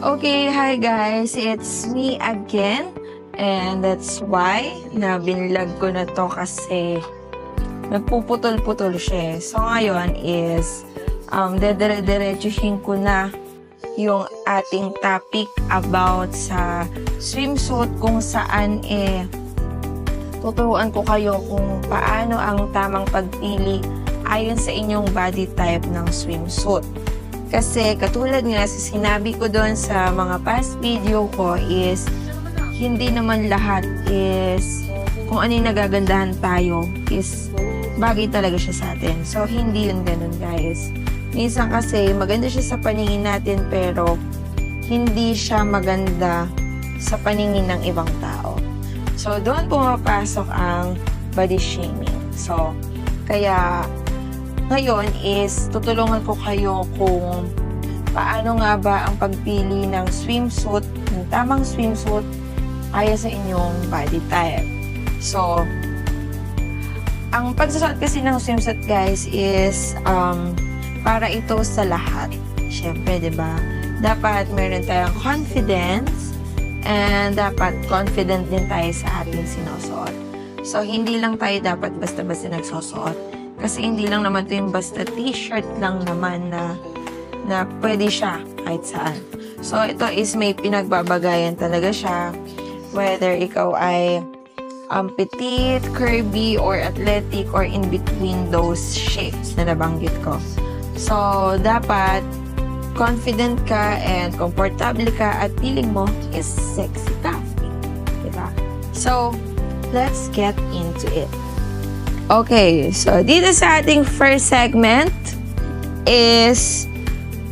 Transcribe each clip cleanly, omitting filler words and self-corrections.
Okay, hi guys, it's me again, and that's why na binlog ko na to kasi nagpuputol-putol siya. So ngayon is dedire-diretsuhin ko na yung ating topic about sa swimsuit, kung saan tuturuan ko kayo kung paano ang tamang pagpili ayon sa inyong body type ng swimsuit. Kasi katulad nga sa sinabi ko doon sa mga past video ko is hindi naman lahat is kung ano yung nagagandahan tayo is bagay talaga siya sa atin. So hindi yun ganun guys. Minsan kasi maganda siya sa paningin natin pero hindi siya maganda sa paningin ng ibang tao. So doon pumapasok ang body shaming. So kaya ngayon is tutulungan ko kayo kung paano nga ba ang pagpili ng swimsuit, ng tamang swimsuit ayon sa inyong body type. So, ang pagsusuot kasi ng swimsuit guys is para ito sa lahat. Siyempre, diba? Dapat meron tayong confidence and dapat confident din tayo sa ating sinusuot. So, hindi lang tayo dapat basta-basta nagsusuot. Kasi hindi lang naman ito yung basta t-shirt lang naman na pwede siya kahit saan. So, ito is may pinagbabagayan talaga siya. Whether ikaw ay petite, curvy, or athletic, or in between those shapes na nabanggit ko. So, dapat confident ka and comfortable ka at feeling mo is sexy ka. Diba? So, let's get into it. Okay, so dito sa ating first segment is,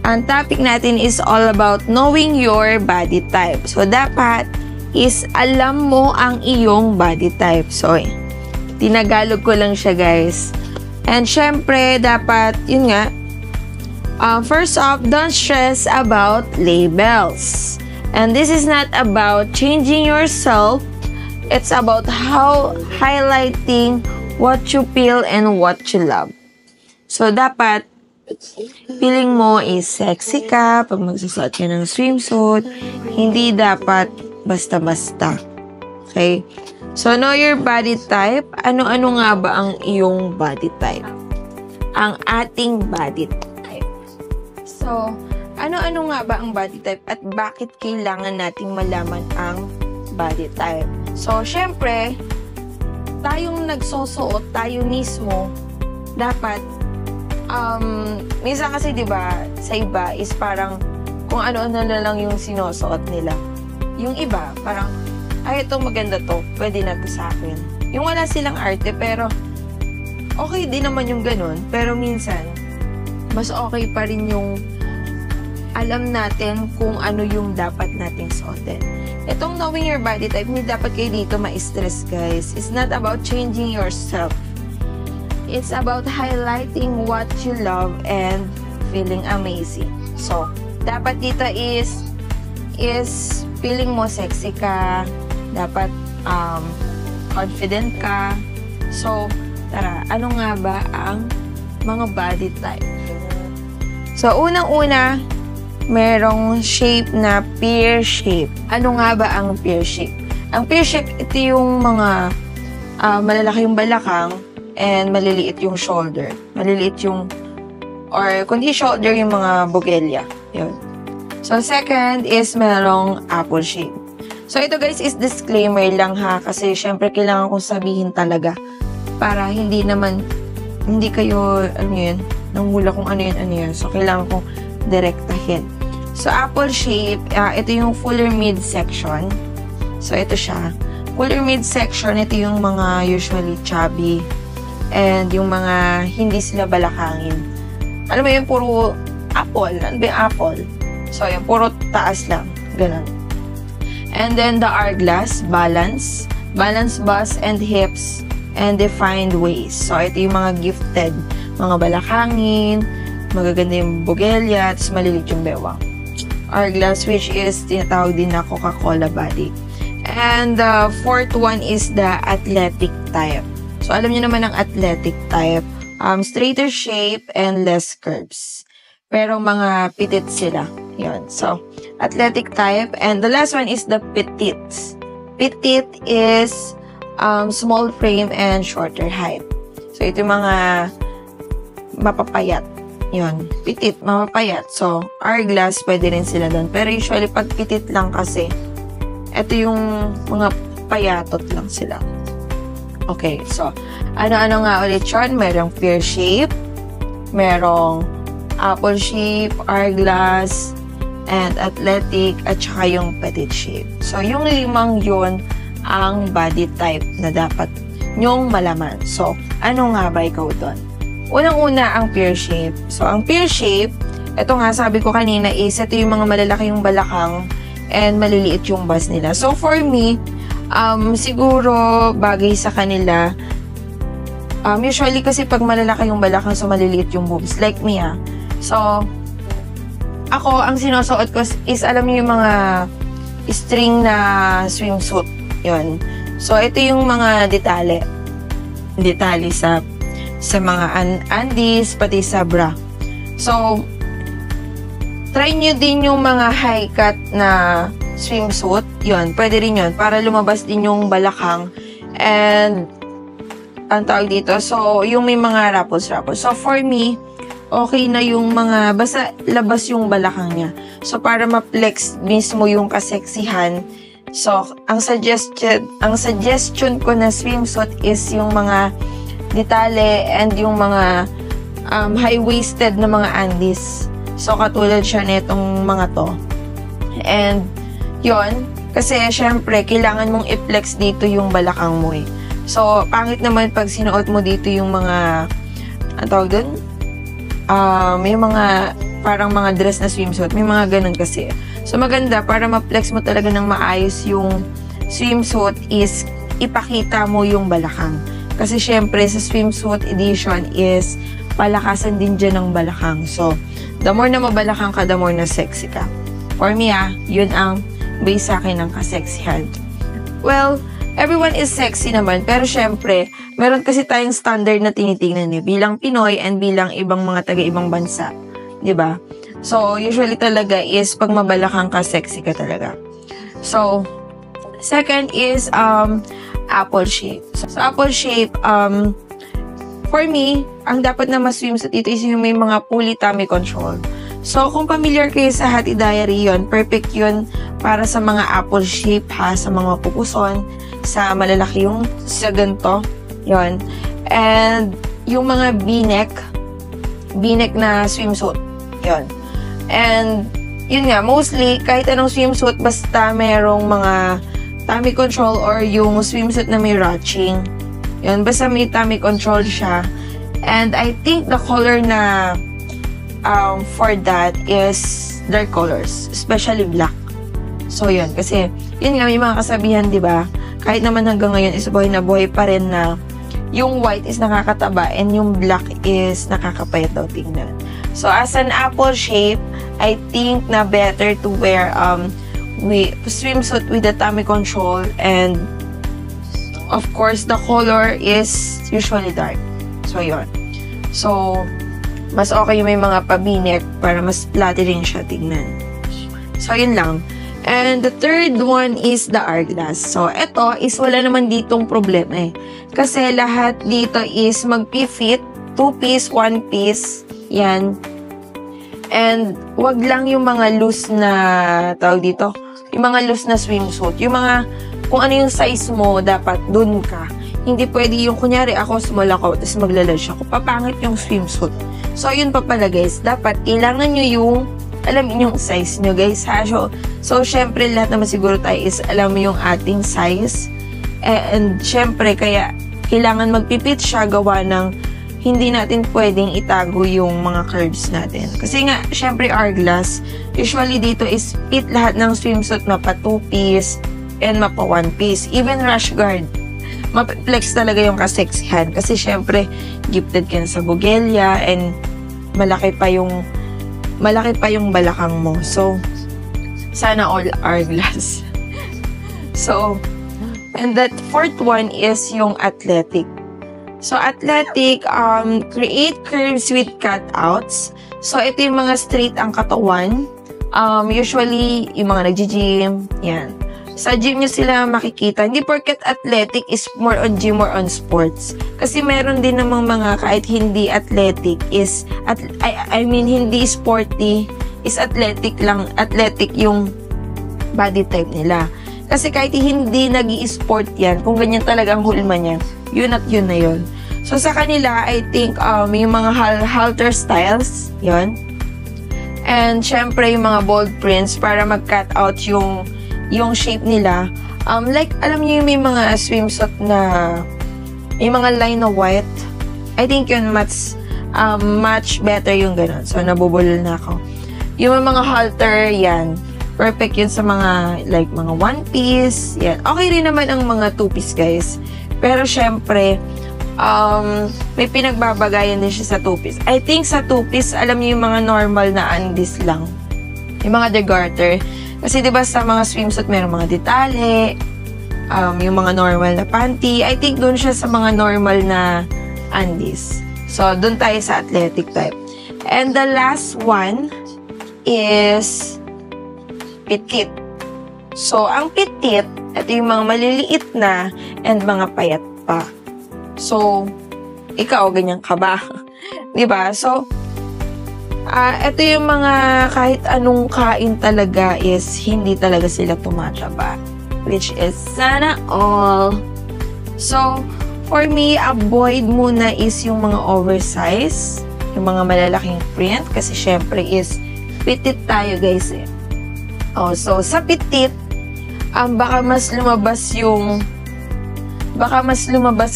ang topic natin is all about knowing your body type. So, dapat is alam mo ang iyong body type. So, tinagalog ko lang siya guys. And syempre, dapat, yun nga, first off, don't stress about labels. And this is not about changing yourself. It's about how highlighting what you feel and what you love. So, dapat, feeling mo is sexy ka pag magsusuot ka ng swimsuit. Hindi dapat basta-basta. Okay? So, know your body type. Ano-ano nga ba ang iyong body type? Ang ating body type. So, ano-ano nga ba ang body type at bakit kailangan nating malaman ang body type? So, syempre, tayong nagsusuot, tayo mismo, dapat, minsan kasi diba, sa iba is parang kung ano-ano na lang yung sinusuot nila. Yung iba, parang, ay, ito maganda to, pwede na to sa akin. Yung wala silang arte, pero okay din naman yung ganun, pero minsan, mas okay pa rin yung alam natin kung ano yung dapat nating suotin. Itong knowing your body type, hindi dapat kayo dito ma-stress, guys. It's not about changing yourself. It's about highlighting what you love and feeling amazing. So, dapat dito is feeling mo sexy ka, dapat confident ka. So, tara, ano nga ba ang mga body type? So, unang-una, merong shape na pear shape. Ano nga ba ang pear shape? Ang pear shape, ito yung mga malalaki yung balakang and maliliit yung shoulder. Maliliit yung, or kundi shoulder yung mga bugelya. Yun. So, second is merong apple shape. So, ito guys is disclaimer lang ha, kasi syempre kailangan kong sabihin talaga para hindi kayo, ano yun, nanghula kung ano yun. So, kailangan kong direktahin. So, apple shape, ito yung fuller midsection. So, ito siya. Fuller midsection, ito yung mga usually chubby and yung mga hindi sila balakangin. Alam mo yun, puro apple. Ano ba yung apple? So, yung puro taas lang. Ganun. And then, the hourglass, balance bust and hips, and defined waist. So, ito yung mga gifted. Mga balakangin, magaganda yung bugelya, tapos malilit yung bewang. Hourglass, which is tinatawag din na Coca-Cola body. And the fourth one is the athletic type. So, alam niyo naman ang athletic type. Straighter shape and less curves. Pero mga pitit sila. Yun. So, athletic type. And the last one is the petite. Petite is small frame and shorter height. So, ito yung mga mapapayat. Yun. Petite, mapapayat. So, hourglass, pwede rin sila doon. Pero usually, pag petite lang kasi, ito yung mga payatot lang sila. Okay, so, ano-ano nga ulit yun? Merong pear shape, merong apple shape, hourglass, and athletic, at saka yung petite shape. So, yung 5 yun ang body type na dapat nyong malaman. So, ano nga ba ikaw doon? Unang-una ang pear shape. So, ang pear shape, ito nga sabi ko kanina is, ito yung mga malalaki yung balakang and maliliit yung bust nila. So, for me, siguro bagay sa kanila, usually kasi pag malalaki yung balakang, so maliliit yung boobs. Like me, So, ako, ang sinusuot ko is, alam niyo yung mga string na swimsuit. Yun. So, ito yung mga detalye sa mga undies, pati sa bra. So, try nyo din yung mga high cut na swimsuit. Yun, pwede rin yun. Para lumabas din yung balakang. And, ang tawag dito, so, yung may mga rapples. So, for me, okay na yung mga, basta labas yung balakang niya. So, para ma-flex mismo yung kaseksihan. So, ang suggestion ko na swimsuit is yung mga detalye and yung mga high-waisted na mga undies. So, katulad siya nitong mga to. And, yon kasi syempre, kailangan mong i-flex dito yung balakang mo eh. So, pangit naman pag sinuot mo dito yung mga, ang tawag dun? May mga, parang mga dress na swimsuit. May mga ganun kasi. So, maganda, para ma-flex mo talaga ng maayos yung swimsuit is, ipakita mo yung balakang. Kasi syempre, sa swimsuit edition is, palakasan din dyan ng balakang. So, the more na mabalakang ka, the more na sexy ka. For me, yun ang base sa akin ng kaseksihan. Well, everyone is sexy naman, pero syempre, meron kasi tayong standard na tinitingnan bilang Pinoy and bilang ibang mga taga-ibang bansa. 'Di ba? So, usually talaga is, pag mabalakang ka, sexy ka talaga. So, second is, apple shape. So, apple shape, for me, ang dapat na ma-swimsuit dito is yung may mga pulley tummy control. So, kung familiar kayo sa Hati Diary yun, perfect yun para sa mga apple shape sa mga pupuson, sa malalaki yung sa ganito, yun. And, yung mga v-neck na swimsuit, yun. And, yun nga, mostly, kahit anong swimsuit, basta merong mga tummy control or yung swimsuit na may ruching, yun, basta may tummy control siya. And, I think the color na for that is dark colors, especially black. So, yun. Kasi, yun nga, may mga kasabihan, di ba? Kahit naman hanggang ngayon is buhay na buhay pa rin na yung white is nakakataba and yung black is nakakapayat daw tingnan. So, as an apple shape, I think na better to wear swimsuit with the tummy control, and of course, the color is usually dark. So, yun. So, mas okay yung may mga pabinek para mas flattering siya tignan. So, yun lang. And the third one is the hourglass. So, ito is wala naman ditong problema eh. Kasi lahat dito is mag-fit, 2-piece, 1-piece, yan. And, wag lang yung mga loose na, tawag dito, yung mga loose na swimsuit. Yung mga, kung ano yung size mo, dapat dun ka. Hindi pwede yung, kunyari ako, small ako, tapos maglalarge ako. Papangit yung swimsuit. So, yun pa pala guys. Dapat, kailangan nyo yung, alam yung size nyo guys ha. So, syempre, lahat naman siguro tayo is, alam mo yung ating size. And, syempre, kaya, kailangan magpipit siya gawa ng, hindi natin pwedeng itago yung mga curves natin. Kasi nga, syempre, hourglass, usually dito is, fit lahat ng swimsuit mapa 2-piece and mapa 1-piece. Even rash guard. Ma-flex talaga yung kaseksihan. Kasi syempre, gifted ka na sa bugelya and malaki pa yung balakang mo. So, sana all hourglass. So, and that fourth one is yung athletic. So, athletic, create curves with cutouts. So, ito yung mga straight ang katawan. Usually, yung mga nag-gym, yan. Sa gym nyo sila makikita. Hindi porket athletic is more on gym or on sports. Kasi meron din namang mga kahit hindi athletic is, hindi sporty, is athletic lang, athletic yung body type nila. Kasi kahit hindi nag-i-sport yan, kung ganyan talaga ang hulma niya, yun at yun na yun. So sa kanila, I think, yung mga halter styles, yun. And syempre, yung mga bold prints para mag-cut out yung shape nila. Like, alam niyo yung may mga swimsuit na yung mga line na white. I think yun much better yung ganun. So, nabubulol na ako. Yung mga halter, yan. Perfect yun sa mga, like, mga one piece. Yan. Okay rin naman ang mga two piece, guys. Pero, syempre, may pinagbabagayan din siya sa two piece. I think sa two piece, alam niyo yung mga normal na undies lang. Yung mga degarter. Kasi, di ba, sa mga swimsuit, meron mga detale, yung mga normal na panty. I think doon siya sa mga normal na undies. So, doon tayo sa athletic type. And the last one is petite. So, ang petite, ito yung mga maliliit na and mga payat pa. So, ikaw, ganyan ka ba? Diba? So, ito yung mga kahit anong kain talaga is hindi talaga sila tumataba. Which is sana all. So, for me, avoid muna is yung mga oversize, yung mga malalaking print, kasi syempre is petite tayo, guys, eh. Oh, so, sa petite, baka mas lumabas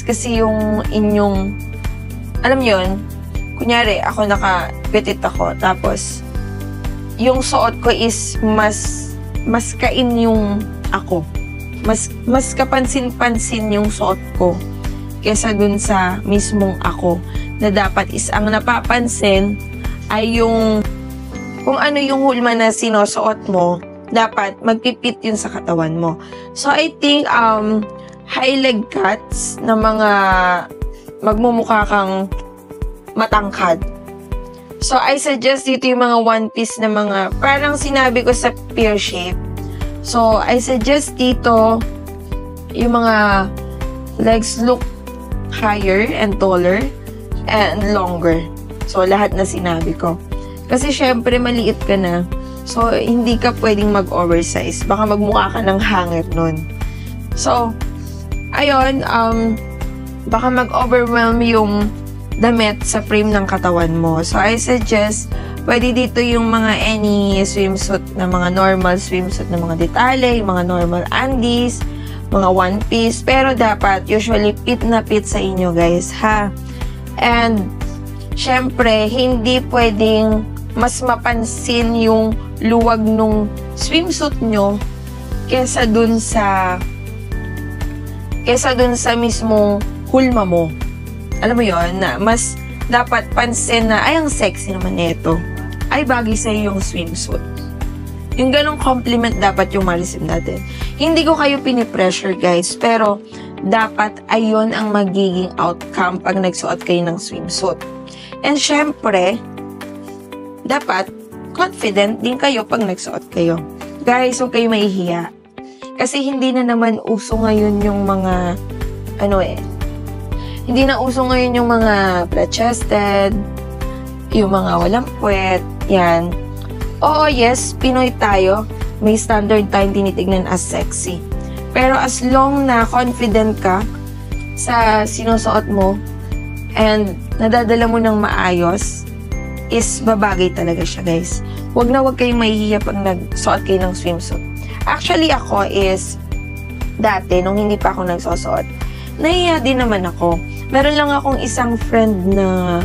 kasi yung inyong, alam yun, kunyari, ako naka-petite ako, tapos, yung suot ko is mas kain yung ako. Mas kapansin-pansin yung suot ko kesa dun sa mismong ako, na dapat is ang napapansin ay yung kung ano yung hulma na sinusuot mo, dapat magpipit yun sa katawan mo. So, I think, high leg cuts na mga magmumukha kang matangkad. So, I suggest dito yung mga one piece na mga, parang sinabi ko sa pear shape. So, I suggest dito yung mga legs look higher and taller and longer. So, lahat na sinabi ko. Kasi syempre, maliit ka na. So, hindi ka pwedeng mag-oversize. Baka magmukha ka ng hanger nun. So, ayun, baka mag-overwhelm yung damit sa frame ng katawan mo. So, I suggest, pwede dito yung mga any swimsuit na mga normal swimsuit na mga detale, yung mga normal undies, mga one piece. Pero dapat, usually, fit na fit sa inyo, guys, ha? And, syempre, hindi pwedeng mas mapansin yung luwag nung swimsuit nyo kesa dun sa mismong hulma mo. Alam mo yon, na mas dapat pansin na, ay, ang sexy naman nito. Ay, bagay sa'yo yung swimsuit. Yung ganong compliment dapat yung ma-receive natin. Hindi ko kayo pinipressure, guys, pero dapat ayun ang magiging outcome pag nagsuot kayo ng swimsuit. And syempre, dapat confident din kayo pag nagsuot kayo. Guys, huwag kayo mahihiya. Kasi hindi na naman uso ngayon yung mga, hindi na uso ngayon yung mga flat-chested, yung mga walang puwet, yan. Oo, yes, Pinoy tayo. May standard tayong tinitignan as sexy. Pero as long na confident ka sa sinusuot mo and nadadala mo ng maayos, is babagay talaga siya, guys. Huwag na huwag kayong mahihiya pag nagsuot kayo ng swimsuit. Actually, ako is, dati, nung hindi pa ako nagsusuot, nahihiya din naman ako. Meron lang akong isang friend na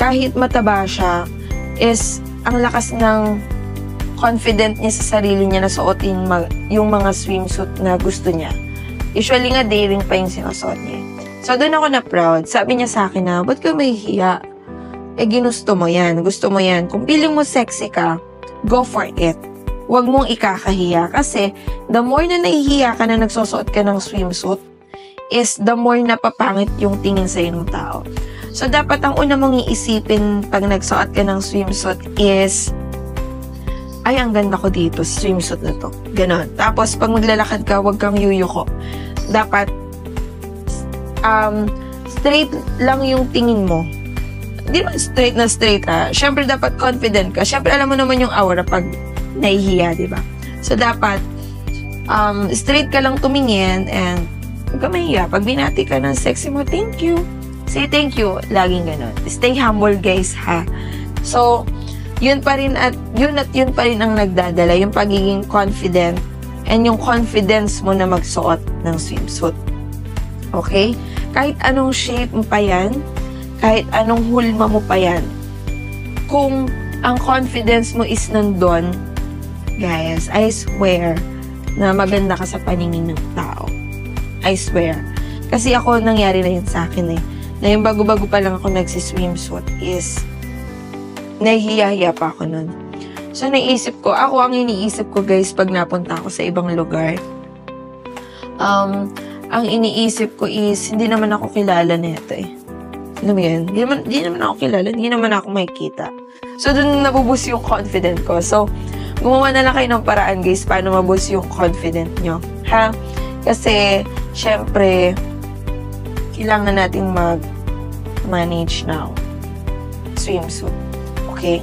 kahit mataba siya, is ang lakas ng confident niya sa sarili niya na suotin yung mga swimsuit na gusto niya. Usually nga, daring pa yung sinusuot niya. So, doon ako na proud. Sabi niya sa akin na, ba't ka mahihiya? Ginusto mo yan. Gusto mo yan. Kung feeling mo sexy ka, go for it. Huwag mong ikakahiya. Kasi, the more na nahihiya ka na nagsusuot ka ng swimsuit, is the more napapangit yung tingin sa'yo ng tao. So, dapat ang una mong iisipin pag nagsuot ka ng swimsuit is, ay, ang ganda ko dito, swimsuit na to. Ganon. Tapos, pag maglalakad ka, huwag kang yuyuko. Dapat, straight lang yung tingin mo. Hindi naman straight na straight, ha. Siyempre, dapat confident ka. Siyempre, alam mo naman yung aura pag nahihiya, di ba? So, dapat, straight ka lang tumingin and huwag ka mahiya. Pag binati ka ng sexy mo, thank you. Say thank you. Laging ganon. Stay humble, guys, ha. So, yun pa rin yun pa rin ang nagdadala, yung pagiging confident and yung confidence mo na magsuot ng swimsuit. Okay? Kahit anong shape mo pa yan, kahit anong hulma mo pa yan, kung ang confidence mo is nandun, guys, I swear na maganda ka sa paningin ng tao. I swear. Kasi ako, nangyari na yun sa akin eh. Na yung bago-bago pa lang ako nagsiswimsuit is nahihiya-hiya pa ako nun. So, naisip ko, ang iniisip ko, guys, pag napunta ako sa ibang lugar, ang iniisip ko is, hindi naman ako kilala nito eh. Alam mo yan? Hindi naman ako kilala, hindi naman ako makikita. So, dun nabubus yung confident ko. So, gumawa na lang kayo ng paraan, guys, paano mabus yung confident nyo. Ha? Kasi, syempre, kailangan nating mag-manage ng swimsuit. Okay?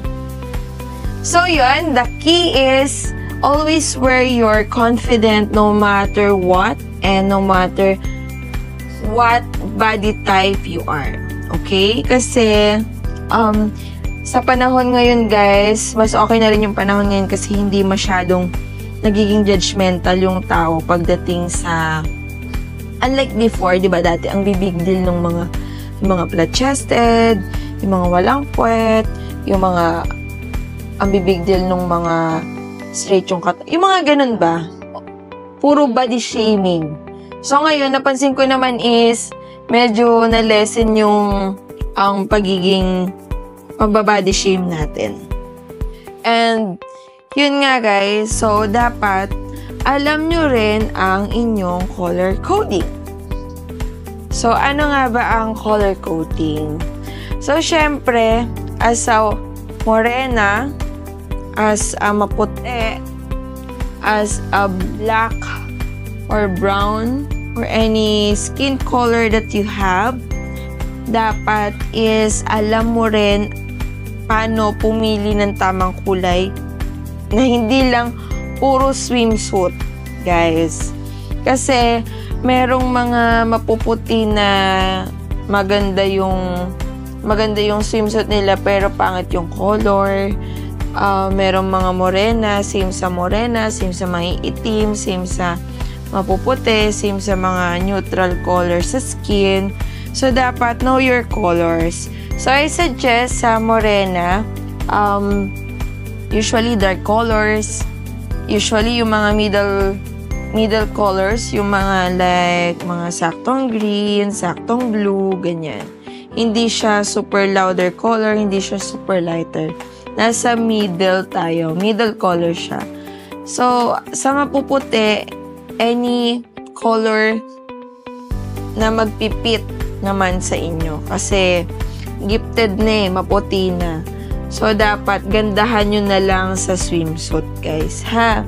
So, yun. The key is always wear your confident no matter what and no matter what body type you are. Okay? Kasi, sa panahon ngayon, guys, mas okay na rin yung panahon ngayon kasi hindi masyadong nagiging judgmental yung tao pagdating sa unlike before, di ba, dati ang big deal ng mga flat-chested, yung mga walang puwet, yung mga ang big deal ng mga straight yung yung mga ganun ba? Puro body shaming. So ngayon, napansin ko naman is medyo na-lessen yung ang pagiging pagbabody shame natin. And yun nga, guys, so dapat alam nyo rin ang inyong color coding. So ano nga ba ang color coding? So syempre, as a morena, as a maputi, as a black or brown or any skin color that you have, dapat is alam mo rin paano pumili ng tamang kulay na hindi lang puro swimsuit, guys. Kasi merong mga mapuputi na maganda yung swimsuit nila pero pangit yung color. Merong mga morena, same sa mga itim, same sa mapuputi, same sa mga neutral colors sa skin. So, dapat know your colors. So, I suggest sa morena, usually dark colors, usually yung mga middle colors, yung mga like, mga saktong green, saktong blue, ganyan. Hindi siya super louder color, hindi siya super lighter. Nasa middle tayo. Middle color siya. So, sa mapuputi, any color na magpipit naman sa inyo. Kasi, gifted na eh, maputi na. So, dapat gandahan nyo na lang sa swimsuit, guys, ha?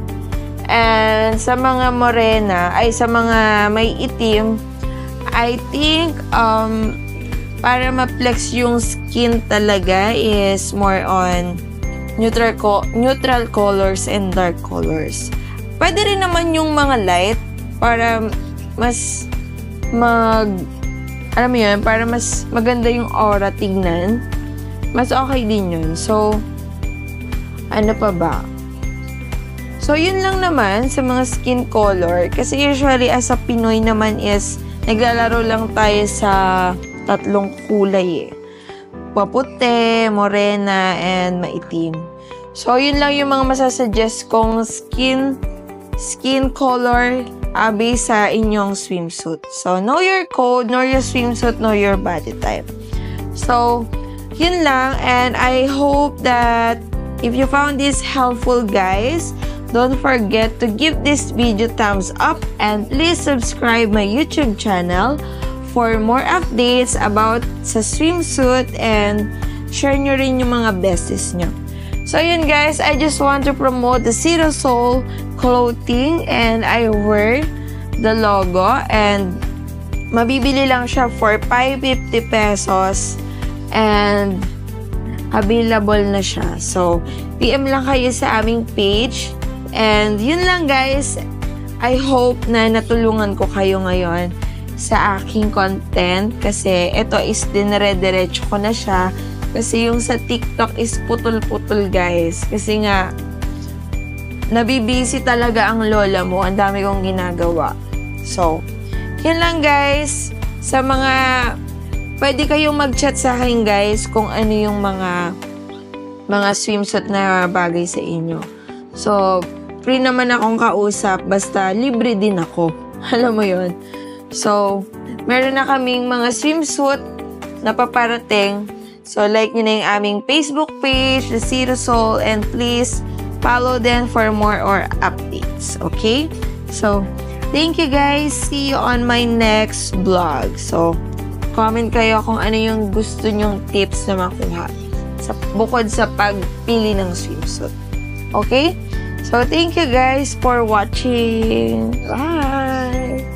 And sa mga morena, ay sa mga may itim, I think, para ma-flex yung skin talaga is more on neutral colors and dark colors. Pwede rin naman yung mga light para mas alam mo yun, para mas maganda yung aura tignan. Mas okay din yun. So, ano pa ba? So, yun lang naman sa mga skin color. Kasi usually, as a Pinoy naman is, naglalaro lang tayo sa tatlong kulay eh. Maputi, morena, and maitim. So, yun lang yung mga masasuggest kong skin color based sa inyong swimsuit. So, know your code, know your swimsuit, know your body type. So, yun lang. And I hope that if you found this helpful, guys, don't forget to give this video thumbs up and please subscribe my YouTube channel for more updates about sa swimsuit and share nyo rin yung mga besties nyo. So yun guys, I just want to promote the Zero Soul clothing and I wear the logo and mabibili lang siya for 550 pesos and available na siya. So, PM lang kayo sa aming page. And yun lang guys. I hope na natulungan ko kayo ngayon sa aking content. Kasi ito is dinire-diretso ko na siya. Kasi yung sa TikTok is putol-putol guys. Kasi nga, nabibisi talaga ang lola mo. Ang dami kong ginagawa. So, yun lang guys. Sa mga pwede kayong mag-chat sa akin guys kung ano yung mga swimsuit na bagay sa inyo. So, free naman akong kausap basta libre din ako. Alam mo yun? So, meron na kaming mga swimsuit na paparating. So, like nyo na yung aming Facebook page, The Zero Soul, and please follow them for more or updates. Okay? So, thank you guys. See you on my next vlog. So, comment kayo kung ano yung gusto nyong tips na makuha bukod sa pagpili ng swimsuit. Okay? So, thank you guys for watching. Bye!